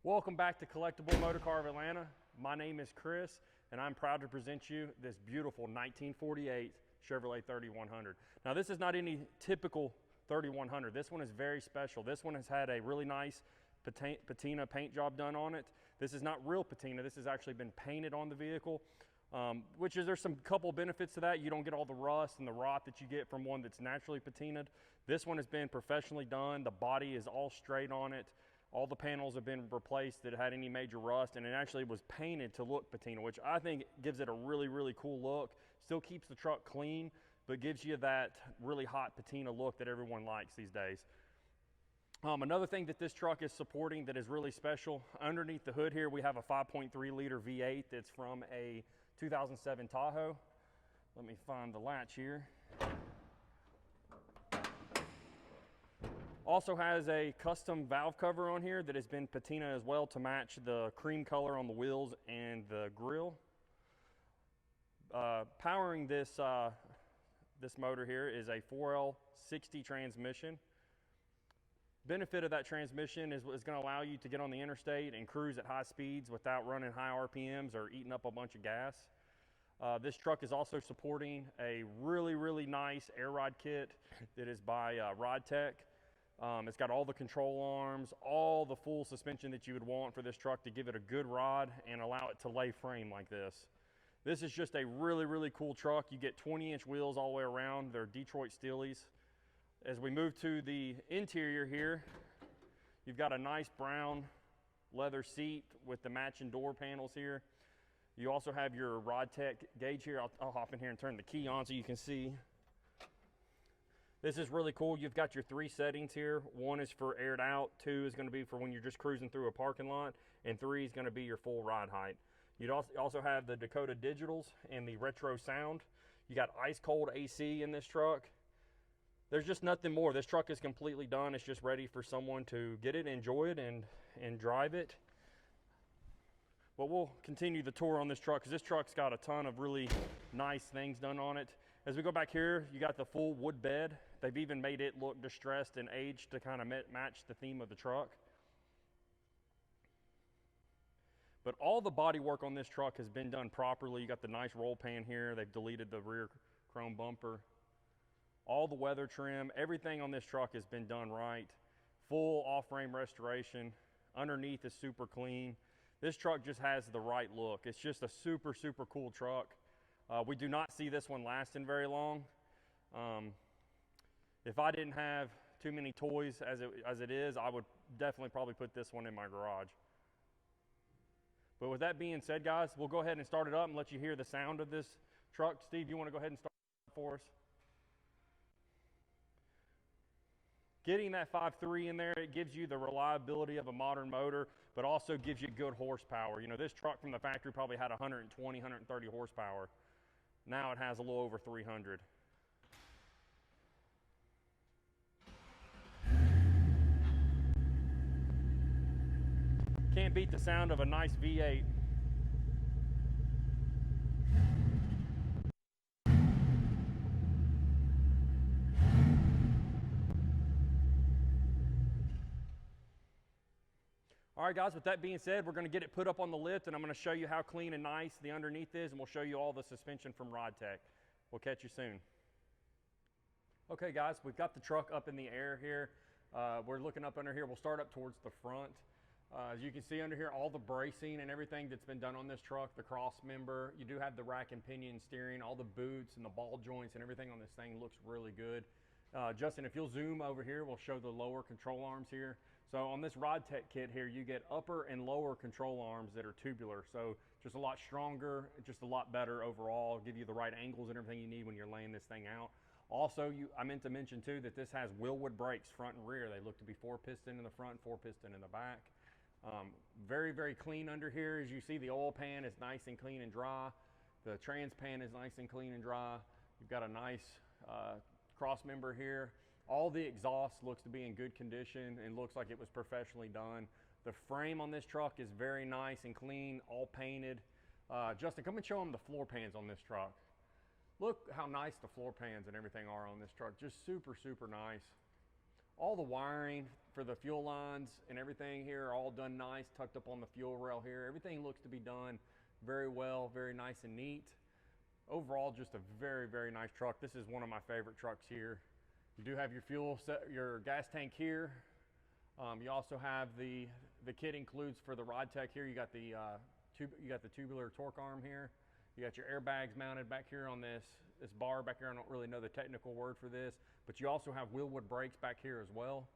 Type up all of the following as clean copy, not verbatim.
Welcome back to Collectible Motor Car of Atlanta. My name is Chris, and I'm proud to present you this beautiful 1948 Chevrolet 3100. Now, this is not any typical 3100. This one is very special. This one has had a really nice patina paint job done on it. This is not real patina. This has actually been painted on the vehicle, there's some couple benefits to that. You don't get all the rust and the rot that you get from one that's naturally patinaed. This one has been professionally done. The body is all straight on it. All the panels have been replaced that had any major rust, and it actually was painted to look patina, which I think gives it a really, really cool look. Still keeps the truck clean, but gives you that really hot patina look that everyone likes these days. Another thing that this truck is supporting that is really special, underneath the hood here, we have a 5.3 liter V8 that's from a 2007 Tahoe. Let me find the latch here. Also has a custom valve cover on here that has been patina as well to match the cream color on the wheels and the grille. Powering this motor here is a 4L60 transmission. Benefit of that transmission is going to allow you to get on the interstate and cruise at high speeds without running high RPMs or eating up a bunch of gas. This truck is also supporting a really, really nice air ride kit that is by RodTech. It's got all the control arms, all the full suspension that you would want for this truck to give it a good ride and allow it to lay frame like this. This is just a really, really cool truck. You get 20-inch wheels all the way around. They're Detroit Steelies. As we move to the interior here, you've got a nice brown leather seat with the matching door panels here. You also have your RodTech gauge here. I'll hop in here and turn the key on so you can see. This is really cool. You've got your 3 settings here. 1 is for aired out, 2 is going to be for when you're just cruising through a parking lot, and 3 is going to be your full ride height. You'd also have the Dakota Digitals and the retro sound. You got ice cold AC in this truck. There's just nothing more. This truck is completely done. It's just ready for someone to get it, enjoy it, and drive it. But we'll continue the tour on this truck because this truck's got a ton of really nice things done on it. As we go back here, you got the full wood bed. They've even made it look distressed and aged to kind of match the theme of the truck. But all the body work on this truck has been done properly. You got the nice roll pan here. They've deleted the rear chrome bumper. All the weather trim, everything on this truck has been done right. Full off-frame restoration. Underneath is super clean. This truck just has the right look. It's just a super, super cool truck. We do not see this one lasting very long. If I didn't have too many toys as it is, I would definitely probably put this one in my garage. But with that being said, guys, we'll go ahead and start it up and let you hear the sound of this truck. Steve, you want to go ahead and start it for us? Getting that 5.3 in there, it gives you the reliability of a modern motor, but also gives you good horsepower. You know, this truck from the factory probably had 120, 130 horsepower. Now it has a little over 300. Can't beat the sound of a nice V8. All right, guys, with that being said, we're going to get it put up on the lift, and I'm going to show you how clean and nice the underneath is, and we'll show you all the suspension from RodTech. We'll catch you soon. Okay, guys, we've got the truck up in the air here. We're looking up under here. We'll start up towards the front. As you can see under here, all the bracing and everything that's been done on this truck, the cross member, you do have the rack and pinion steering, all the boots and the ball joints and everything on this thing looks really good. Justin, if you'll zoom over here, we'll show the lower control arms here. So on this RodTech kit here, you get upper and lower control arms that are tubular. So just a lot stronger, just a lot better overall, give you the right angles and everything you need when you're laying this thing out. Also, I meant to mention too that this has WILWOOD brakes front and rear. They look to be 4-piston in the front, 4-piston in the back. Very, very clean under here. As you see, the oil pan is nice and clean and dry. The trans pan is nice and clean and dry. You've got a nice cross member here. All the exhaust looks to be in good condition and looks like it was professionally done. The frame on this truck is very nice and clean, all painted. Justin, come and show them the floor pans on this truck. Look how nice the floor pans and everything are on this truck. Just super, super nice. All the wiring for the fuel lines and everything here are all done nice, tucked up on the fuel rail here. Everything looks to be done very well, very nice and neat. Overall, just a very, very nice truck. This is one of my favorite trucks here. You do have your fuel set, your gas tank here. You also have the kit includes for the rod tech here. You got the tubular torque arm here. You got your airbags mounted back here on this bar back here. I don't really know the technical word for this, but you also have WILWOOD brakes back here as well.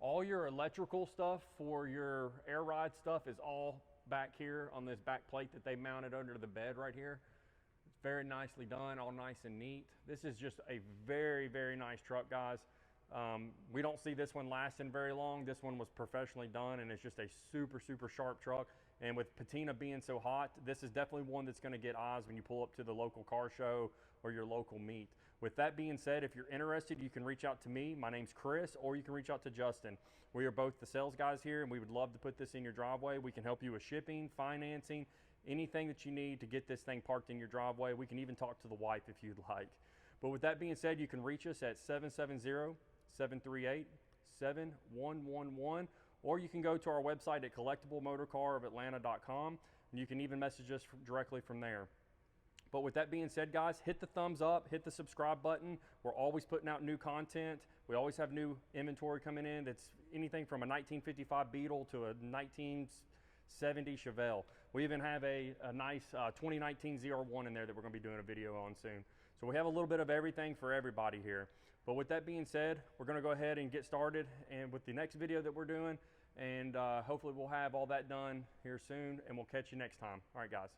All your electrical stuff for your air ride stuff is all back here on this back plate that they mounted under the bed right here. It's very nicely done, all nice and neat. This is just a very, very nice truck, guys. We don't see this one lasting very long. This one was professionally done, and it's just a super, super sharp truck. And with patina being so hot, this is definitely one that's going to get eyes when you pull up to the local car show or your local meet. With that being said, if you're interested, you can reach out to me. My name's Chris, or you can reach out to Justin. We are both the sales guys here, and we would love to put this in your driveway. We can help you with shipping, financing, anything that you need to get this thing parked in your driveway. We can even talk to the wife if you'd like. But with that being said, you can reach us at 770-738-7111, or you can go to our website at collectiblemotorcarofatlanta.com, and you can even message us directly from there. But with that being said, guys, hit the thumbs up, hit the subscribe button. We're always putting out new content. We always have new inventory coming in. That's anything from a 1955 Beetle to a 1970 Chevelle. We even have a nice 2019 ZR1 in there that we're going to be doing a video on soon. So we have a little bit of everything for everybody here. But with that being said, we're going to go ahead and get started and with the next video that we're doing. And hopefully we'll have all that done here soon, and we'll catch you next time. All right, guys.